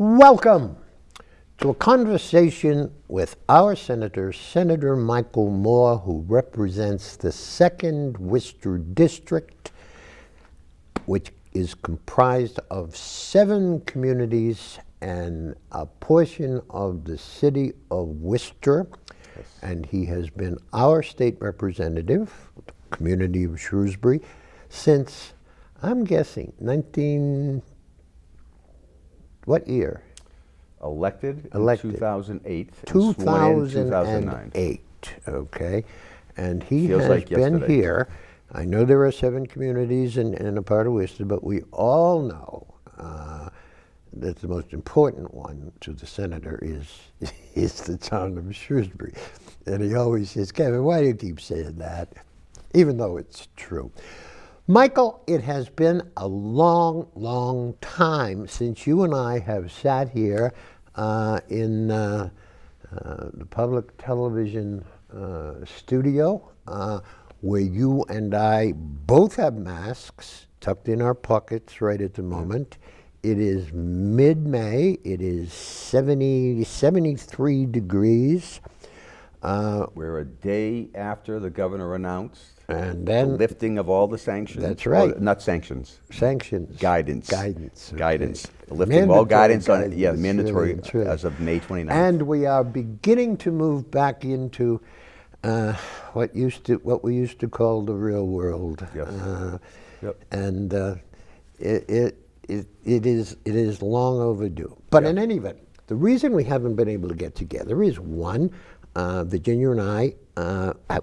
Welcome to a conversation with our senator, Senator Michael Moore, who represents the 2nd Worcester District, which is comprised of 7 communities and a portion of the city of Worcester. Yes. And he has been our state representative, the community of Shrewsbury, since, I'm guessing, what year? Elected in 2008. 2008, okay. And he Feels has like been yesterday. here. I know there are 7 communities in a part of Worcester, but we all know that the most important one to the senator is the town of Shrewsbury. And he always says, Kevin, why do you keep saying that? Even though it's true. Michael, it has been a long, long time since you and I have sat here in the public television studio where you and I both have masks tucked in our pockets right at the moment. It is mid-May. It is 73 degrees. We're a day after the governor announced And then the lifting of all the sanctions. That's right. Or, not sanctions. Sanctions. Guidance. Guidance. Okay. Guidance. The lifting of all guidance on it. Yeah, mandatory really. as of May 29th. And we are beginning to move back into what we used to call the real world. Yes. Yep. And it is long overdue. But in any event, the reason we haven't been able to get together is one, Virginia and I,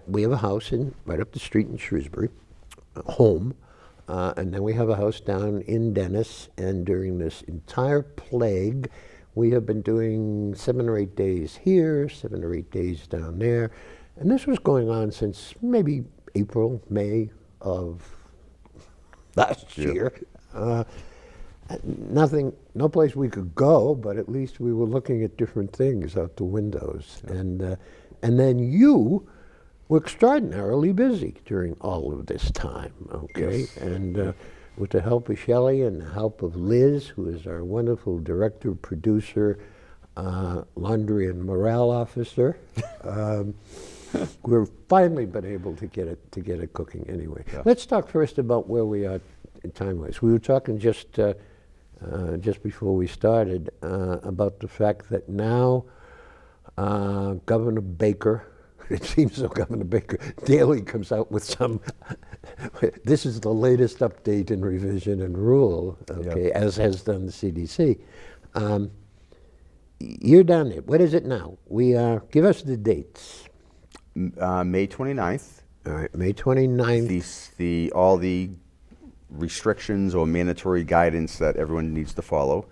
we have a house right up the street in Shrewsbury, home, and then we have a house down in Dennis. And during this entire plague, we have been doing 7 or 8 days here, 7 or 8 days down there, and this was going on since maybe April, May of last year. No place we could go, but at least we were looking at different things out the windows. Yeah. And then you were extraordinarily busy during all of this time, okay? Yes. And with the help of Shelley and the help of Liz, who is our wonderful director, producer, laundry and morale officer, we've finally been able to get it cooking anyway. Yeah. Let's talk first about where we are time-wise. We were talking just before we started about the fact that now Governor Baker, it seems so Governor Baker daily comes out with some, this is the latest update in revision and rule, okay, yep. As has done the CDC. You're down there. What is it now? Give us the dates. May 29th. All right, May 29th. All the restrictions or mandatory guidance that everyone needs to follow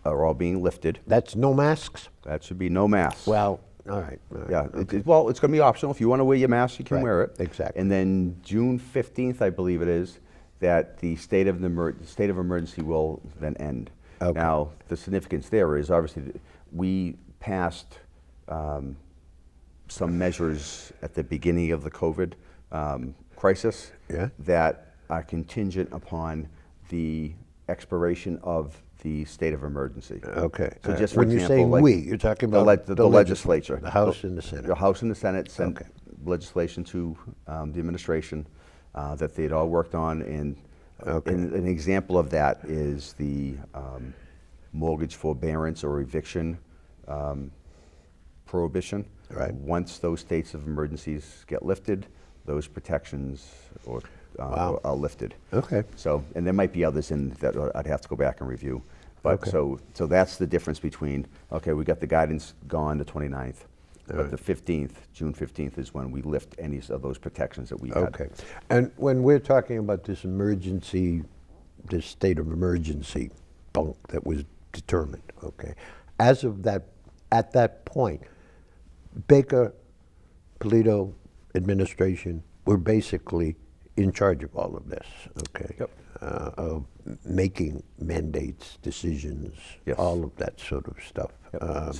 are all being lifted. That's no masks? That should be no masks. Well, all right. Yeah, okay. It's going to be optional. If you want to wear your mask, you can wear it. Exactly. And then June 15th, I believe it is, that the state of emergency will then end. Okay. Now, the significance there is obviously we passed some measures at the beginning of the COVID crisis that are contingent upon the expiration of the state of emergency. Okay. So just for when example, you say like we, you're talking about the legislature. The House and the Senate. The House and the Senate sent legislation to the administration that they'd all worked on. And an example of that is the mortgage forbearance or eviction prohibition. Right. Once those states of emergencies get lifted, those protections are lifted. Okay. So, and there might be others in that I'd have to go back and review. But so that's the difference between, we got the guidance gone the 29th, but the 15th, June 15th is when we lift any of those protections that we had. Okay. And when we're talking about this state of emergency bunk that was determined, as of that, at that point, Baker, Polito administration were basically in charge of all of this, of making mandates, decisions, all of that sort of stuff. Yep.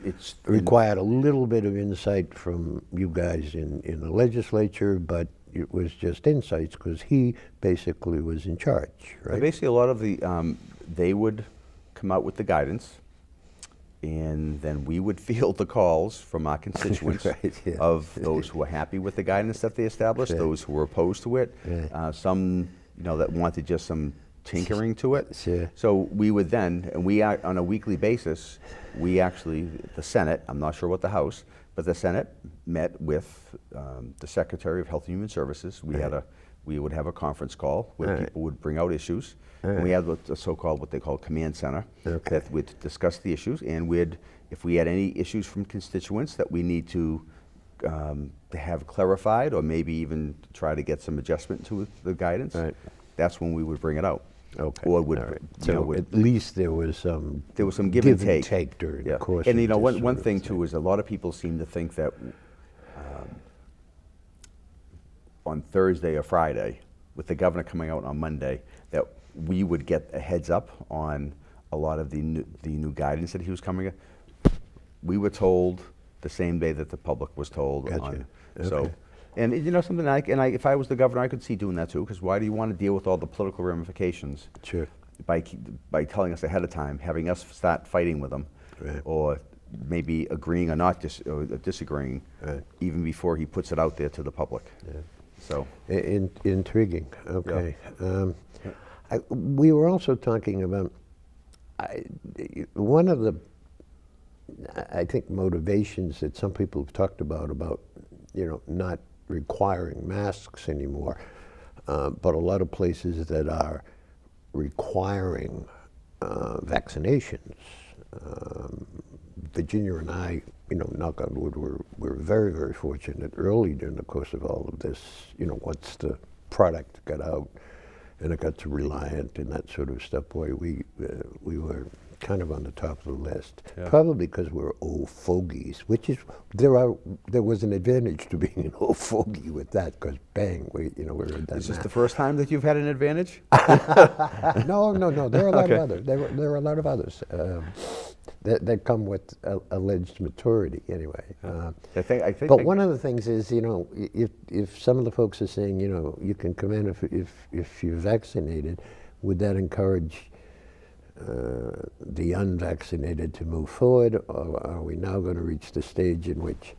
It's required a little bit of insight from you guys in the legislature, but it was just insights because he basically was in charge, right? Basically, a lot of the they would come out with the guidance, and then we would field the calls from our constituents Right, yeah. of those who were happy with the guidance that they established, those who were opposed to it, some that wanted just some tinkering to it. Sure. So we would then, and we on a weekly basis, we actually, the Senate, I'm not sure what the House, but the Senate met with the Secretary of Health and Human Services. We would have a conference call where people would bring out issues. And we had the so-called, what they call command center, that would discuss the issues, and if we had any issues from constituents that we need to have clarified, or maybe even try to get some adjustment to the guidance, that's when we would bring it out. Okay. Or would, All right. So at least there was some give and take during the course. And of this one sort thing of too is a lot of people seem to think that on Thursday or Friday, with the governor coming out on Monday, that we would get a heads up on a lot of the new guidance that he was coming. We were told the same day that the public was told. Gotcha. So, and something if I was the governor, I could see doing that too. Because why do you want to deal with all the political ramifications? Sure. By telling us ahead of time, having us start fighting with them, or maybe agreeing or not or disagreeing, even before he puts it out there to the public. Yeah. So intriguing. Okay. We were also talking about one of the, I think, motivations that some people have talked about not requiring masks anymore, but a lot of places that are requiring vaccinations. Virginia and I, knock on wood, we're very, very fortunate early during the course of all of this, once the product got out and it got to Reliant and that sort of stuff, boy, we were kind of on the top of the list. Yeah. Probably because we're old fogies, which is, there was an advantage to being an old fogey with that, because bang, we're in that. is this the first time that you've had an advantage? No. There are a lot of others. There are a lot of others that come with alleged maturity. Anyway, I think. But one of the things is, if some of the folks are saying, you can come in if you're vaccinated, would that encourage the unvaccinated to move forwad, or are we now going to reach the stage in which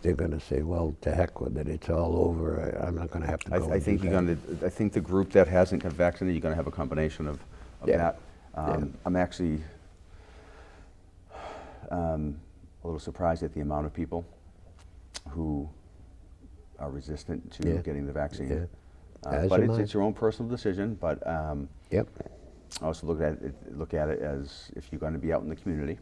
they're going to say, well, to heck with it, it's all over, I'm not going to have to go. I think I think the group that hasn't got vaccinated, you're going to have a combination of that. I'm actually a little surprised at the amount of people who are resistant to getting the vaccine. But it's your own personal decision. But I also look at it as, if you're going to be out in the community,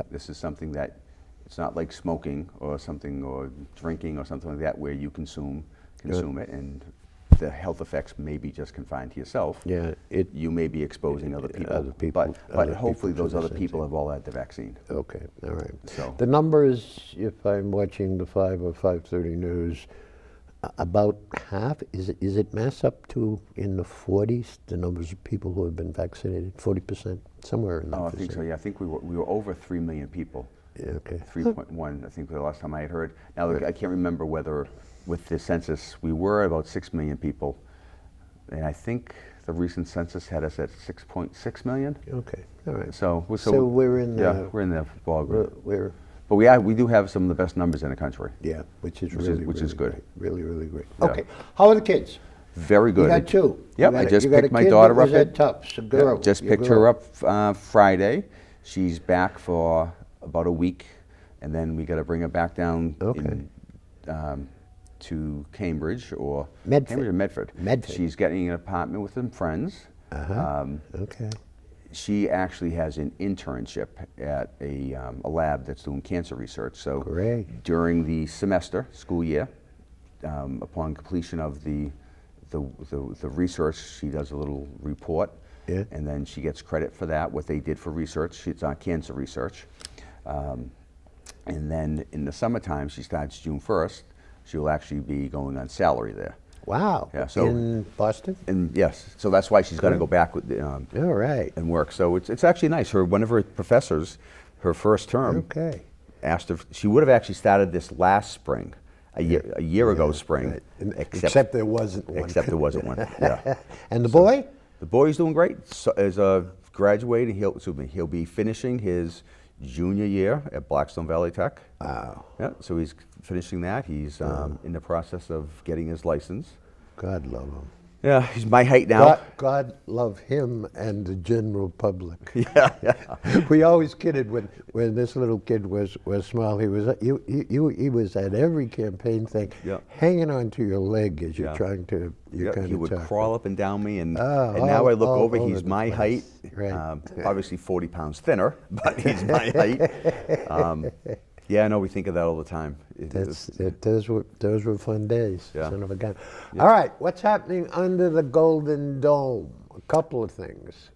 this is something that, it's not like smoking or something, or drinking or something like that, where you consume it, and the health effects may be just confined to yourself. You may be exposing other people. But hopefully those other people have all had the vaccine. Okay, all right. So the numbers, if I'm watching the 5 or 5:30 news, about half, is it mass up to in the 40s, the numbers of people who have been vaccinated, 40%, somewhere in that I think so, yeah. I think we were over 3 million people. Yeah, okay. 3.1, I think, the last time I had heard. Now, I can't remember whether with the census, we were about 6 million people, and I think the recent census had us at 6.6 million. Okay, all right. So we're in the... we're in the ballgame. But we do have some of the best numbers in the country. Yeah, which is really good. Great. Really, really great. Yeah. Okay, how are the kids? Very good. You had two. Yep, I just picked my daughter up. Tufts, a girl. Just picked her up Friday. She's back for about a week, and then we got to bring her back down to Cambridge or Medford. She's getting an apartment with some friends. Okay. She actually has an internship at a lab that's doing cancer research. So during the semester, school year, upon completion of the research, she does a little report, and then she gets credit for that, what they did for research. It's on cancer research. And then in the summertime, she starts June 1st. She'll actually be going on salary there. Wow. Yeah, so in Boston? And yes, so that's why she's going to go back with all right. and work. So it's actually nice. One of her professors, her first term, asked her. She would have actually started this last spring, a year ago spring. Right. Except there wasn't one. Except there wasn't one. Yeah. And the boy? The boy's doing great. So, is a graduating. He'll be finishing his junior year at Blackstone Valley Tech. Wow. Yeah, so he's finishing that. He's in the process of getting his license. God love him. Yeah, he's my height now. God love him and the general public. Yeah, yeah. We always kidded when this little kid was small. He was at every campaign thing, Yeah. hanging onto your leg as you're Yeah. trying to He would talk. crawl up and down me, and now all- I look all over. over He's the my height. place. Right. Obviously, 40 pounds thinner, but he's my height. Yeah, I know. We think of that all the time. Those were fun days. Yeah. Son of a gun. All right, what's happening under the Golden Dome? A couple of things.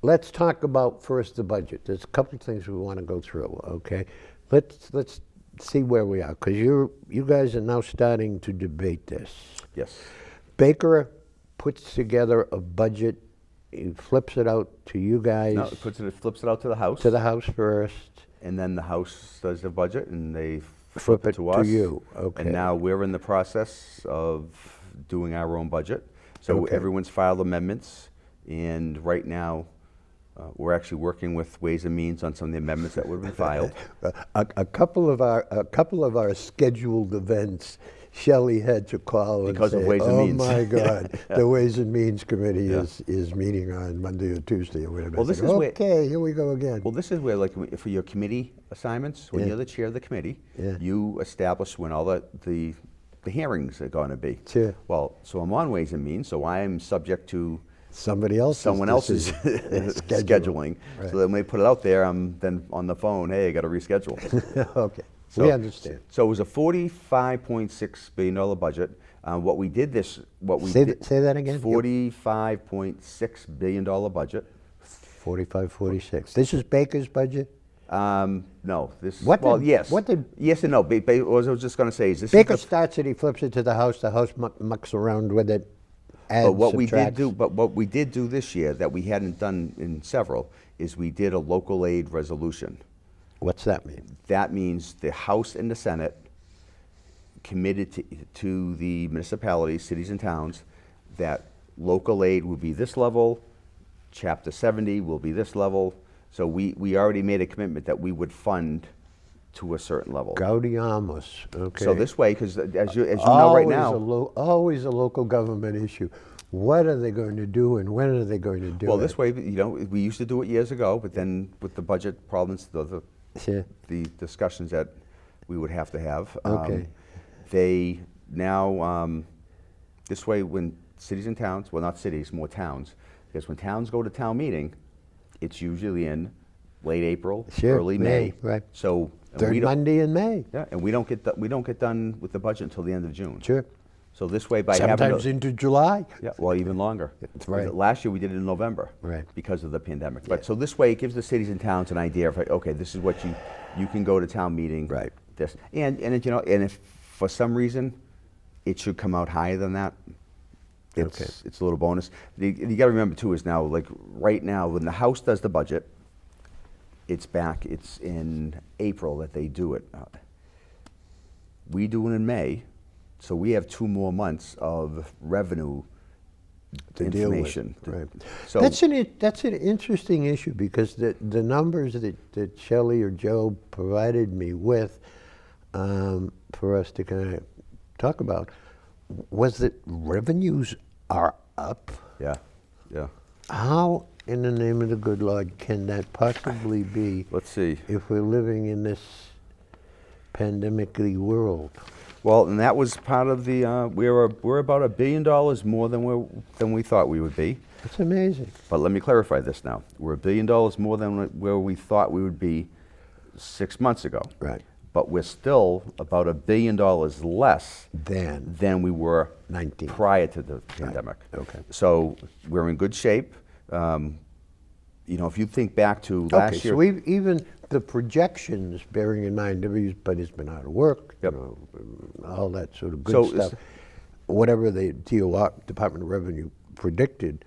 Let's talk about first the budget. There's a couple of things we want to go through. Okay, let's see where we are, because you guys are now starting to debate this. Yes. Baker puts together a budget. He flips it out to you guys. No, it flips it out to the House. To the House first. And then the House does the budget, and they Flip it to us. to you. Okay. And now we're in the process of doing our own budget. So Okay. everyone's filed amendments, and right now we're actually working with Ways and Means on some of the amendments that would have been filed. A couple of our scheduled events, Shelley had to call Because and of say, Ways and "Oh Means." my God, the Ways and Means Committee Yeah. is meeting on Monday or Tuesday or whatever." Well, I this said, is where- okay, here we go again. Well, this is where, like, for your committee assignments, when Yeah. you're the chair of the committee, Yeah. you establish when all the hearings are going to be. Sure. Well, so I'm on Ways and Means, so I'm subject to Someone else's scheduling. Right. So then they put it out there, I'm then on the phone, hey, I got to reschedule. Okay, So- we understand. So it was a $45.6 billion budget. What we did Say that again? $45.6 billion budget. 45, 46. This is Baker's budget. No, this. What well, did- yes. what did- Yes and no. What I was just going to say is this. Baker is the, starts it, he flips it to the House mucks around with it, adds, but what subtracts. what we did do this year that we hadn't done in several is we did a local aid resolution. What's that mean? That means the House and the Senate committed to the municipalities, cities and towns, that local aid will be this level, Chapter 70 will be this level. So we already made a commitment that we would fund to a certain level. Gaudiamus, okay. So this way, because as you know right now, Always a local government issue. What are they going to do and when are they going to do it? well, this way, we used to do it years ago, but then with the budget problems, Sure. the discussions that we would have to have. Okay. They now, this way, when cities and towns, well, not cities, more towns, because when towns go to town meeting, it's usually in late April, Sure, early May. right. So and Third we don't- Monday in May. Yeah, and we don't get done with the budget until the end of June. Sure. So this way, by having Sometimes into July. yeah, well, even longer. That's right. Last year we did it in November, Right. because of the pandemic. But so this way, it gives the cities and towns an idea of, like, okay, this is what you can go to town meeting. Right. This and if for some reason it should come out higher than that, it's a little bonus. You got to remember too is now, like right now when the House does the budget, it's in April that they do it. We do it in May. So we have 2 more months of revenue To deal with, information. right. So That's an interesting issue, because the numbers that Shelley or Joe provided me with for us to kind of talk about was that revenues are up. yeah. How in the name of the good Lord can that possibly be Let's see. if we're living in this pandemic-y world? Well, and that was part of the. We're about $1 billion more than we thought we would be. That's amazing. But let me clarify this now. We're $1 billion more than where we thought we would be 6 months ago. Right. But we're still about $1 billion less Then than we were 19. prior to the pandemic. Okay. So we're in good shape. If you think back to Okay, last year. so even the projections, bearing in mind everybody's been out of work, Yep. all that sort of good So stuff, whatever the Department of Revenue predicted,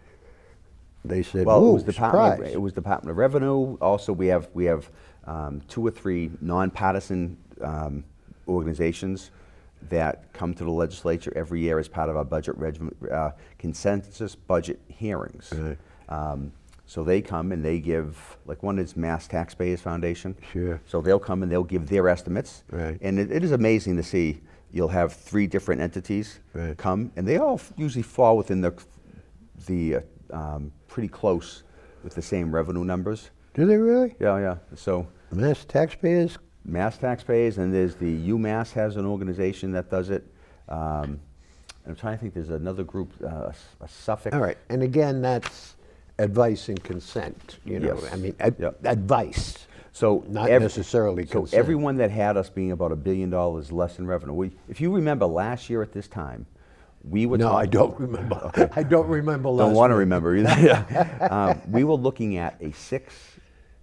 they said, Well, "Ooh, it was surprise." Department of Revenue. Also, we have 2 or 3 nonpartisan organizations that come to the legislature every year as part of our consensus budget hearings. Right. So they come and they give, like one is Mass Taxpayers Foundation. Sure. So they'll come and they'll give their estimates. Right. And it is amazing to see, you'll have 3 different entities Right. come, and they all usually fall within the pretty close with the same revenue numbers. Do they really? Yeah, yeah. So Mass taxpayers? Mass Taxpayers, and there's the UMass has an organization that does it. I'm trying to think, there's another group, a Suffolk. All right, and again, that's advice and consent, you know, Yes. I mean, Yep. advice, So not ev- necessarily So consent. everyone that had us being about $1 billion less in revenue. If you remember last year at this time, we were No, I talking- don't remember. I don't remember last Don't want to week. remember either. Yeah. We were looking at a 6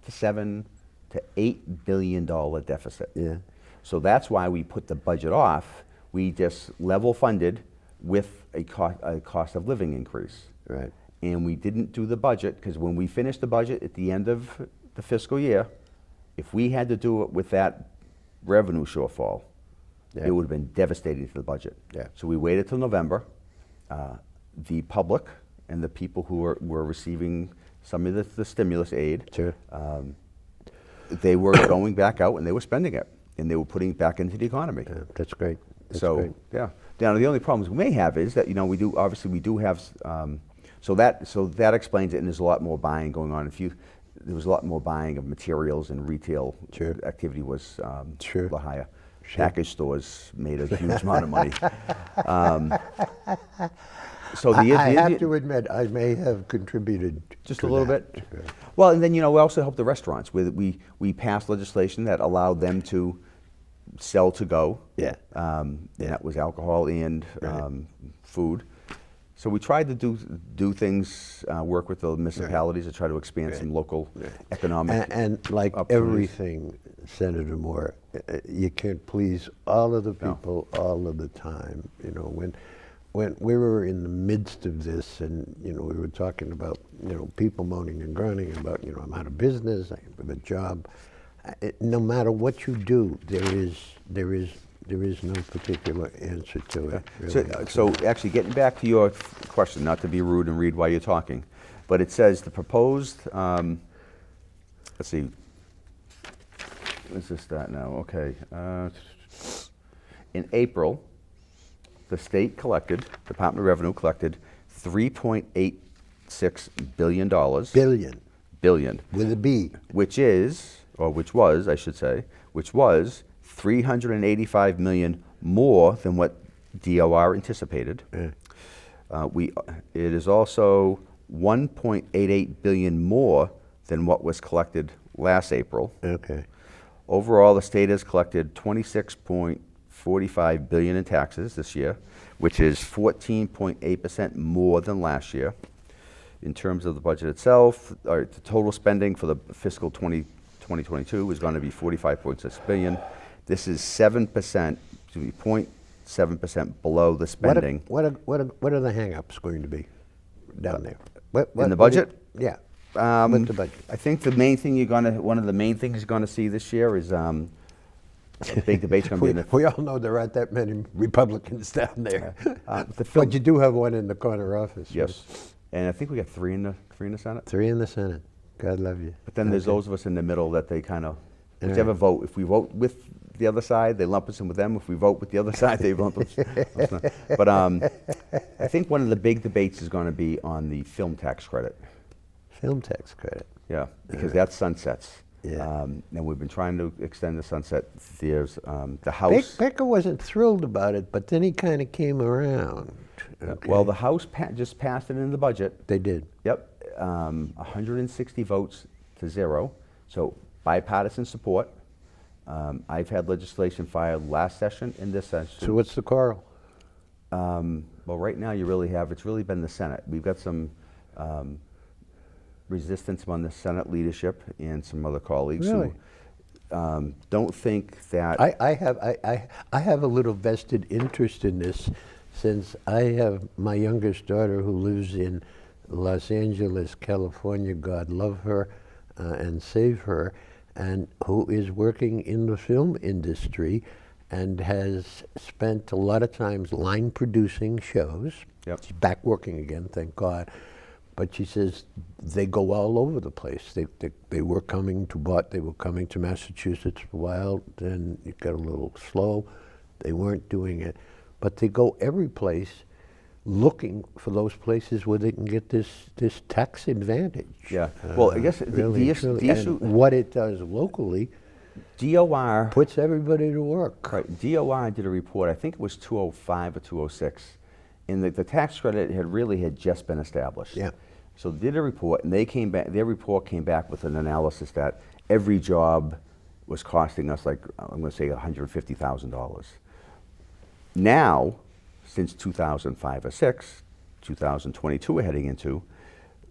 to 7 to $8 billion deficit. Yeah. So that's why we put the budget off. We just level funded with a cost of living increase. Right. And we didn't do the budget, because when we finished the budget at the end of the fiscal year, if we had to do it with that revenue shortfall, Yeah. it would have been devastating to the budget. Yeah. So we waited till November. The public and the people who were receiving some of the stimulus aid, Sure. they were going back out and they were spending it, and they were putting it back into the economy. Yeah, that's great. That's So, great. yeah. Now, the only problems we may have is that, we do have, so that explains it, and there's a lot more buying going on. There was a lot more buying of materials, and retail Sure. activity was Sure. a lot higher. Sure. Package stores made a huge amount of money. So the I have to admit, I may have contributed just to a little that. bit. Well, and then we also help the restaurants. We passed legislation that allowed them to sell to go. Yeah. And that was alcohol and food. So we tried to do things, work with the municipalities to try to expand some local economic. And like opportunities. everything, Senator Moore, you can't please all of the people all of the time. When we were in the midst of this, and we were talking about people moaning and groaning about I'm out of business, I have a job. No matter what you do, there is no particular answer to it. Really. So actually, getting back to your question, not to be rude and read while you're talking, but it says the proposed, let's see, what's this that now? Okay. In April, the state Department of Revenue collected $3.86 billion. Billion. With a B. Which was, I should say, $385 million more than what DOR anticipated. Yeah. It is also $1.88 billion more than what was collected last April. Okay. Overall, the state has collected $26.45 billion in taxes this year, which is 14.8% more than last year. In terms of the budget itself, the total spending for the fiscal 2022 is going to be $45.6 billion. This is 0.7% below the spending. What are the hang-ups going to be down there? In the budget? Yeah. What's the budget? I think the main thing one of the main things you're going to see this year is a big debate's going to be in the. We all know there aren't that many Republicans down there. The But you do have one in the corner office. right? Yes, and I think we got three in the Senate. 3 in the Senate. God love you. But then there's Okay. those of us in the middle that they kind of, All whichever right. vote. If we vote with the other side, they lump us in with them. If we vote with the other side, they lump us. But I think one of the big debates is going to be on the film tax credit. Film tax credit. Yeah, because that sunsets. Yeah. And we've been trying to extend the sunset. There's the House. Becker wasn't thrilled about it, but then he kind of came around. Okay. Well, the House just passed it in the budget. They did. Yep, 160 votes to 0. So bipartisan support. I've had legislation filed last session and this session. So what's the quarrel? Well, right now it's really been the Senate. We've got some resistance among the Senate leadership and some other colleagues Really? who don't think that. I have a little vested interest in this, since I have my youngest daughter who lives in Los Angeles, California, God love her and save her, and who is working in the film industry and has spent a lot of times line producing shows. Yep. She's back working again, thank God. But she says they go all over the place. They were coming to they were coming to Massachusetts for a while, then it got a little slow. They weren't doing it. But they go every place looking for those places where they can get this tax advantage. Yeah. Well, I guess really, the issue, and what it does locally DOR puts everybody to work. Right. DOR did a report, I think it was 205 or 206, and the tax credit had just been established. Yeah. So they did a report, and they came back. Their report came back with an analysis that every job was costing us, like, I'm going to say $150,000. Now, since 2005 or 6, 2022 we're heading into,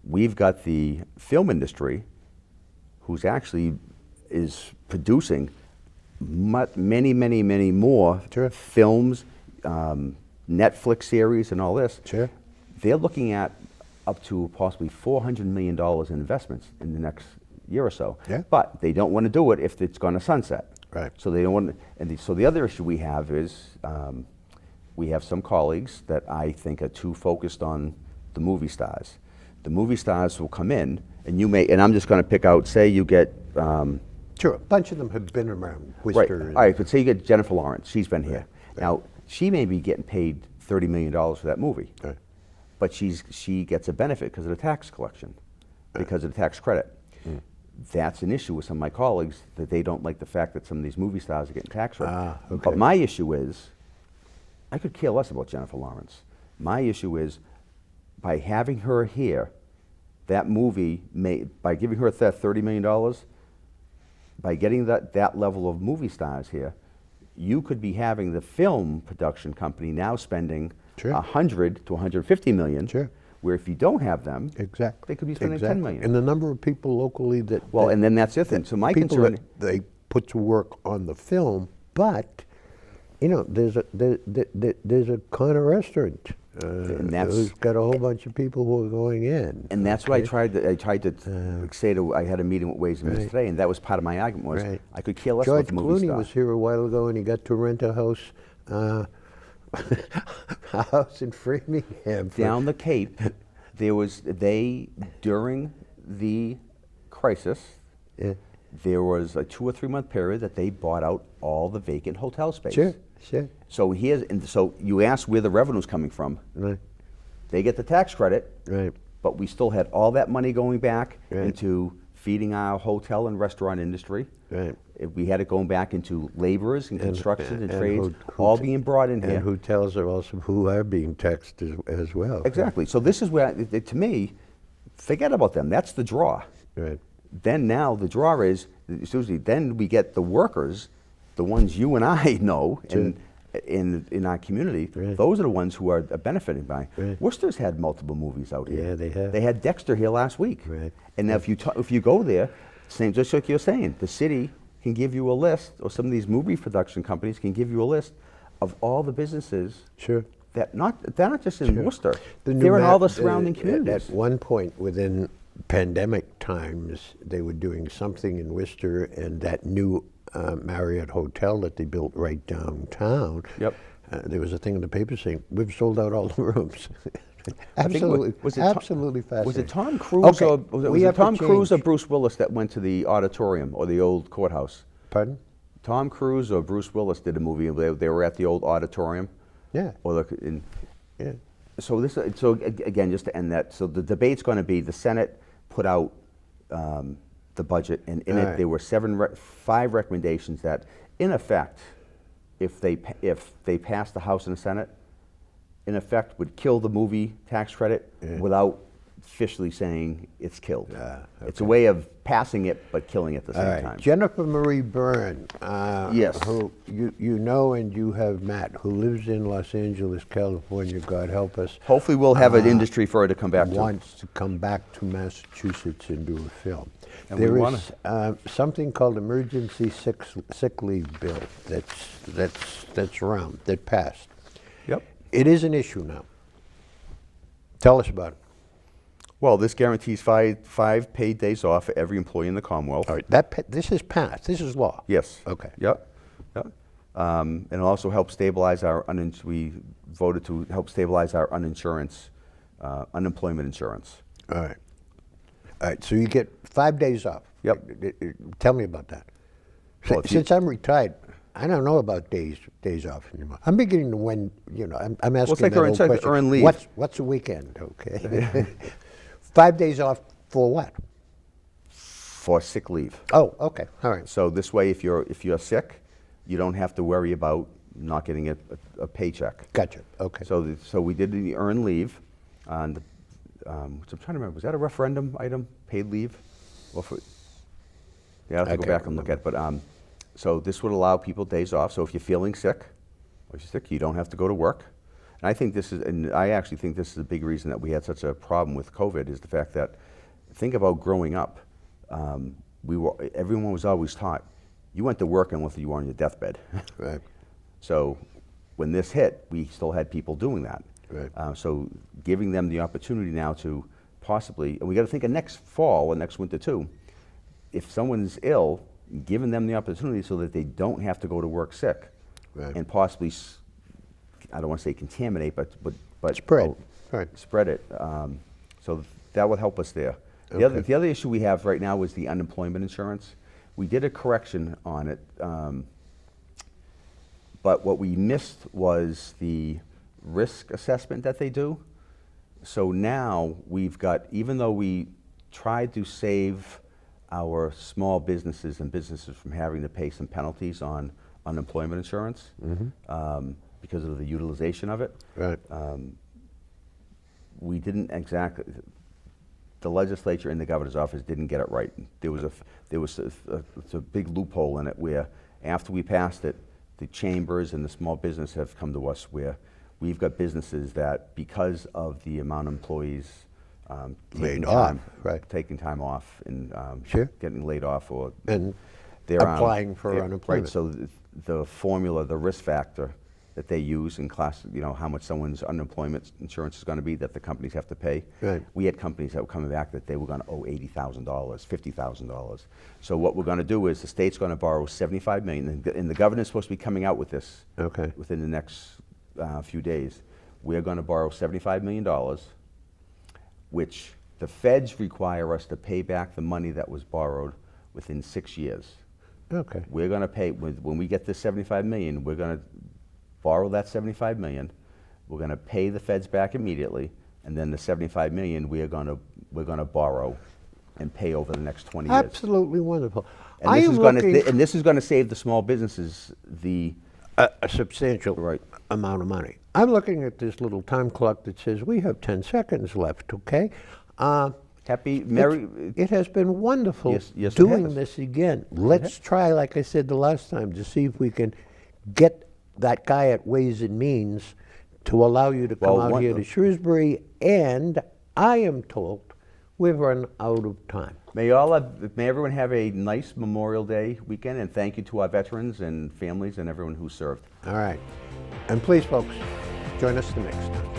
we've got the film industry, who's actually is producing many, many, many more Sure. films, Netflix series, and all this. Sure. They're looking at up to possibly $400 million in investments in the next year or so. Yeah. But they don't want to do it if it's going to sunset. Right. So they don't want to, so the other issue we have is we have some colleagues that I think are too focused on the movie stars. The movie stars will come in, and and I'm just going to pick out, say you get, Sure, a bunch of them have been around right, Worcester. all right, but say you get Jennifer Lawrence, she's been here. Right. Now, she may be getting paid $30 million for that movie, Right. but she gets a benefit because of the tax collection, because of the tax credit. That's an issue with some of my colleagues, that they don't like the fact that some of these movie stars are getting tax credit. Okay. But my issue is, I could care less about Jennifer Lawrence. My issue is, by having her here, that movie by giving her that $30 million, by getting that level of movie stars here, you could be having the film production company now spending Sure. 100 to 150 million. Sure. Where if you don't have them, Exactly. they could be spending exactly. 10 million. And the number of people locally Well, and then that's the other thing. So my people concern, that they put to work on the film, but you know, there's a corner restaurant who's got a whole bunch of people who are going in. and that's what I tried to say to. I had a meeting with Ways and Means Right. today, and that was part of my argument was Right. I could care less George about the movie Clooney star. was here a while ago, and he got to rent a house, a house in Framingham. Down the Cape, during the crisis, Yeah. there was a 2 or 3 month period that they bought out all the vacant hotel space. Sure, sure. So so you ask where the revenue's coming from. Right, They get the tax credit, right. but we still had all that money going back Right. into feeding our hotel and restaurant industry. Right. We had it going back into laborers and construction and trades, who all t- being brought in And here. hotels are also who are being taxed as well. Exactly. So this is where, to me, forget about them. That's the draw. Right. Then now the draw is, Susie, then we get the workers, the ones you and I know in our community. Right. Those are the ones who are benefiting by. Right. Worcester's had multiple movies out here. Yeah, they have. They had Dexter here last week. Right. And now if you go there, just like you're saying, the city can give you a list, or some of these movie production companies can give you a list of all the businesses Sure. that they're not just in Sure. Worcester. The new They're in all the map, surrounding communities. At one point within pandemic times, they were doing something in Worcester, and that new Marriott hotel that they built right downtown. Yep. There was a thing in the paper saying, "We've sold out all the rooms." I think Absolutely, was it absolutely fascinating. Was it Tom Cruise Okay, or was we it have to Tom Cruise or change. Bruce Willis that went to the auditorium or the old courthouse? Pardon? Tom Cruise or Bruce Willis did a movie. They were at the old auditorium. Yeah. Yeah. So again, just to end that. So the debate's going to be, the Senate put out the budget, and in All it right. there were 5 recommendations that, in effect, if they passed the House and the Senate, in effect would kill the movie tax credit without officially saying it's killed. It's a way of passing it but killing it at the All same right. time. Jennifer Marie Byrne, Yes. who you know and you have met, who lives in Los Angeles, California, God help us, Hopefully we'll have an industry for her to come back to. wants to come back to Massachusetts and do a film. And we There wanna- is something called emergency sick leave bill that's around, that passed. Yep. It is an issue now. Tell us about it. Well, this guarantees 5 paid days off for every employee in the Commonwealth. All right, this is passed. This is law. Yes. Okay. Yep. Yep. And it also helps stabilize we voted to help stabilize our unemployment insurance. All right. All right, so you get 5 days off. Yep. Tell me about that. Well, if you- Since I'm retired, I don't know about days off anymore. I'm beginning to I'm asking like that old it's like question. earned leave. What's a weekend, okay? 5 days off for what? For sick leave. Oh, okay, all right. So this way, if you're sick, you don't have to worry about not getting a paycheck. Gotcha, okay. So we did the earned leave, and so I'm trying to remember, was that a referendum item, paid leave? Or yeah, I have to I go can't back and look at, but so this would allow people days off. So if you're feeling sick, you don't have to go to work. And I actually think this is a big reason that we had such a problem with COVID is the fact that, think about growing up. Everyone was always taught, you went to work unless you were on your deathbed. Right. So when this hit, we still had people doing that. Right. So giving them the opportunity now to possibly, and we got to think of next fall and next winter too, if someone's ill, giving them the opportunity so that they don't have to go to work sick, Right. and possibly, I don't want to say contaminate, but Spread. Right. spread it. So that would help us there. The other issue we have right now is the unemployment insurance. We did a correction on it, but what we missed was the risk assessment that they do. So now we've got, even though we tried to save our small businesses and businesses from having to pay some penalties on unemployment insurance because of the utilization of it, Right. we didn't exactly. The legislature and the governor's office didn't get it right. There was a big loophole in it where, after we passed it, the chambers and the small business have come to us where we've got businesses that, because of the amount of employees Laid off, right. taking time off and Sure. getting laid off, or And they're applying for unemployment. Right. So the formula, the risk factor that they use in class, how much someone's unemployment insurance is going to be that the companies have to pay. Right. We had companies that were coming back that they were going to owe $80,000, $50,000. So what we're going to do is the state's going to borrow $75 million, and the governor's supposed to be coming out with this Okay. within the next few days. We're going to borrow $75 million, which the feds require us to pay back the money that was borrowed within 6 years. Okay. We're going to pay, when we get this $75 million, we're going to borrow that $75 million. We're going to pay the feds back immediately, and then the $75 million we're going to borrow and pay over the next 20 years. Absolutely wonderful. And this is going to save the small businesses a substantial Right. amount of money. I'm looking at this little time clock that says we have 10 seconds left, okay? It has been wonderful Yes, it doing has. this again. Let's try, like I said the last time, to see if we can get that guy at Ways and Means to allow you to come out here to Shrewsbury, and I am told we've run out of time. May everyone have a nice Memorial Day weekend, and thank you to our veterans and families and everyone who served. All right. And please, folks, join us the next time.